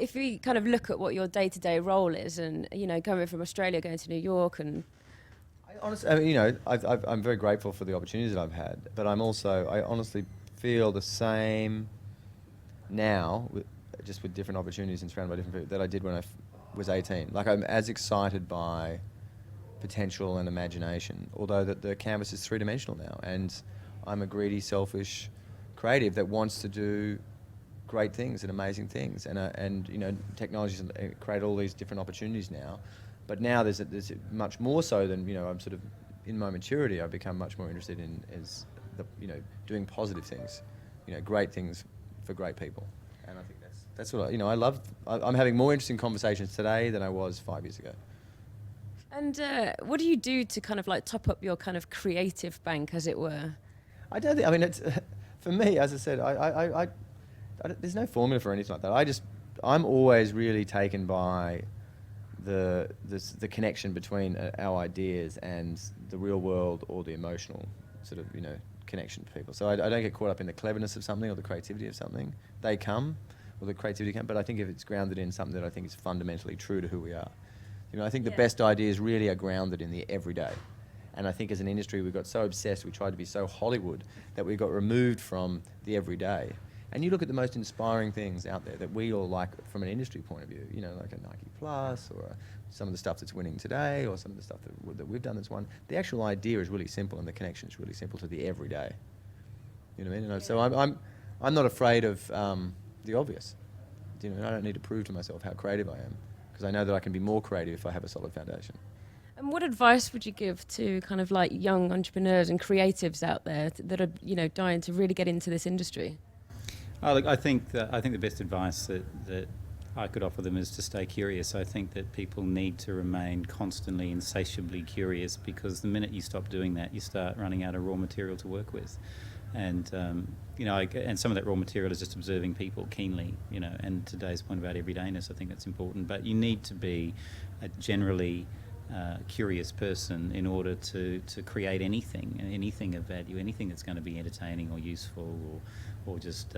if we kind of look at what your day-to-day role is, and coming from Australia, going to New York, and I mean, I'm very grateful for the opportunities that I've had, but I honestly feel the same now, just with different opportunities and surrounded by different people, that I did when I was 18. Like, I'm as excited by potential and imagination, although the canvas is three-dimensional now, and I'm a greedy, selfish creative that wants to do great things and amazing things, and technologies create all these different opportunities now. But now there's much more so than I'm sort of in my maturity. I've become much more interested in doing positive things, great things for great people, and I think that's what I love. I'm having more interesting conversations today than I was 5 years ago. And what do you do to kind of like top up your kind of creative bank, as it were? I don't think. I mean, it's for me, as I said, there's no formula for anything like that. I'm always really taken by the connection between our ideas and the real world, or the emotional sort of connection to people. So I don't get caught up in the cleverness of something or the creativity of something. They come, or the creativity come, but I think if it's grounded in something that I think is fundamentally true to who we are. I think the best ideas really are grounded in the everyday. And I think as an industry, we got so obsessed, we tried to be so Hollywood, that we got removed from the everyday. And you look at the most inspiring things out there that we all like from an industry point of view, like a Nike Plus, or some of the stuff that's winning today, or some of the stuff that we've done that's won. The actual idea is really simple, and the connection is really simple to the everyday. You know what I mean? And so I'm not afraid of the obvious. I don't need to prove to myself how creative I am, because I know that I can be more creative if I have a solid foundation. And what advice would you give to kind of like young entrepreneurs and creatives out there that are dying to really get into this industry? Oh, look, I think the best advice that I could offer them is to stay curious. I think that people need to remain constantly, insatiably curious, because the minute you stop doing that, you start running out of raw material to work with. And and some of that raw material is just observing people keenly, and today's point about everydayness, I think that's important. But you need to be a generally curious person in order to create anything of value, anything that's going to be entertaining or useful, or just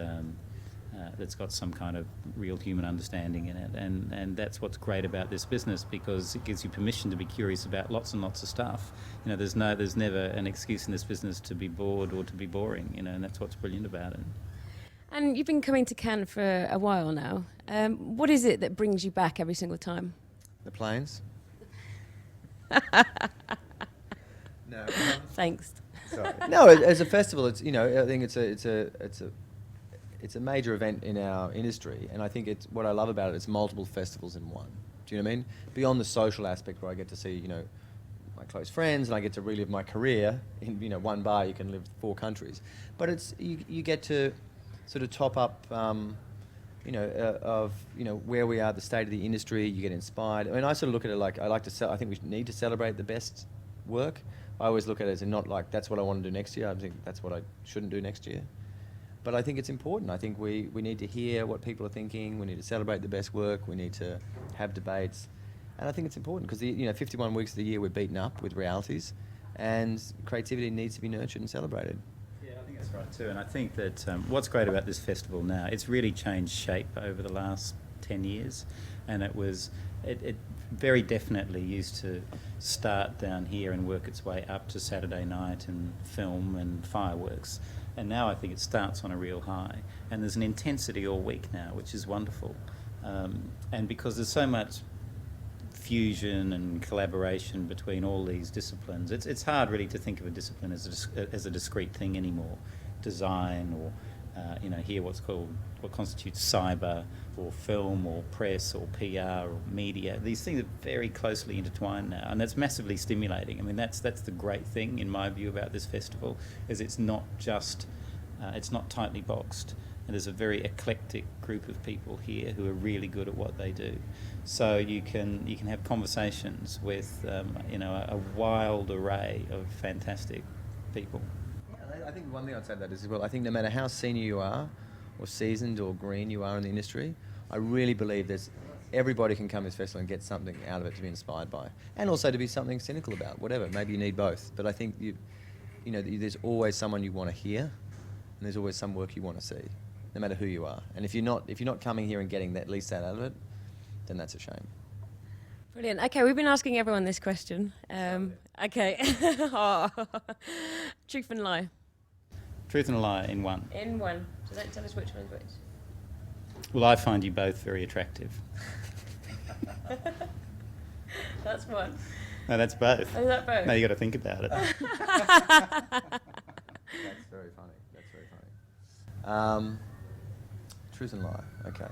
that's got some kind of real human understanding in it. And that's what's great about this business, because it gives you permission to be curious about lots and lots of stuff. There's never an excuse in this business to be bored or to be boring, and that's what's brilliant about it. And you've been coming to Cannes for a while now. What is it that brings you back every single time? The planes. No. Thanks. Sorry. No, as a festival, it's I think it's a major event in our industry, and I think it's what I love about it. It's multiple festivals in one. Do you know what I mean? Beyond the social aspect, where I get to see my close friends, and I get to relive my career in one bar. You can live 4 countries, but it's you get to sort of top up. Of where we are, the state of the industry. You get inspired. I mean, I sort of look at it like I think we need to celebrate the best work. I always look at it as not like that's what I want to do next year. I think that's what I shouldn't do next year. But I think it's important. I think we need to hear what people are thinking. We need to celebrate the best work. We need to have debates, and I think it's important because 51 weeks of the year we're beaten up with realities, and creativity needs to be nurtured and celebrated. That's right too, and I think that what's great about this festival now, it's really changed shape over the last 10 years, and it very definitely used to start down here and work its way up to Saturday night and film and fireworks, and now I think it starts on a real high, and there's an intensity all week now, which is wonderful, and because there's so much fusion and collaboration between all these disciplines. It's hard really to think of a discipline as a discrete thing anymore. Design, or here what constitutes cyber, or film, or press, or PR, or media. These things are very closely intertwined now, and that's massively stimulating. I mean, that's the great thing in my view about this festival, is it's not just it's not tightly boxed. And there's a very eclectic group of people here who are really good at what they do. So you can have conversations with a wild array of fantastic people. I think one thing I'd say to that is, well, I think no matter how senior you are, or seasoned or green you are in the industry, I really believe everybody can come to this festival and get something out of it to be inspired by, and also to be something cynical about. Whatever, maybe you need both. But I think there's always someone you want to hear, and there's always some work you want to see. no matter who you are. And if you're not coming here and getting at least that out of it, then that's a shame. Brilliant. Okay, we've been asking everyone this question. Okay. Oh. Truth and lie. Truth and a lie in one. In one. So don't tell us which one's which. Well, I find you both very attractive. That's one. No, that's both. Oh, is that both? Now you got to think about it. That's very funny. That's very funny. Truth and lie. Okay.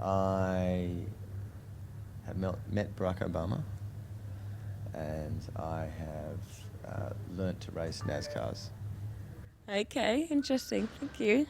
I have met Barack Obama, and I have learnt to race NASCARs. Okay, interesting. Thank you.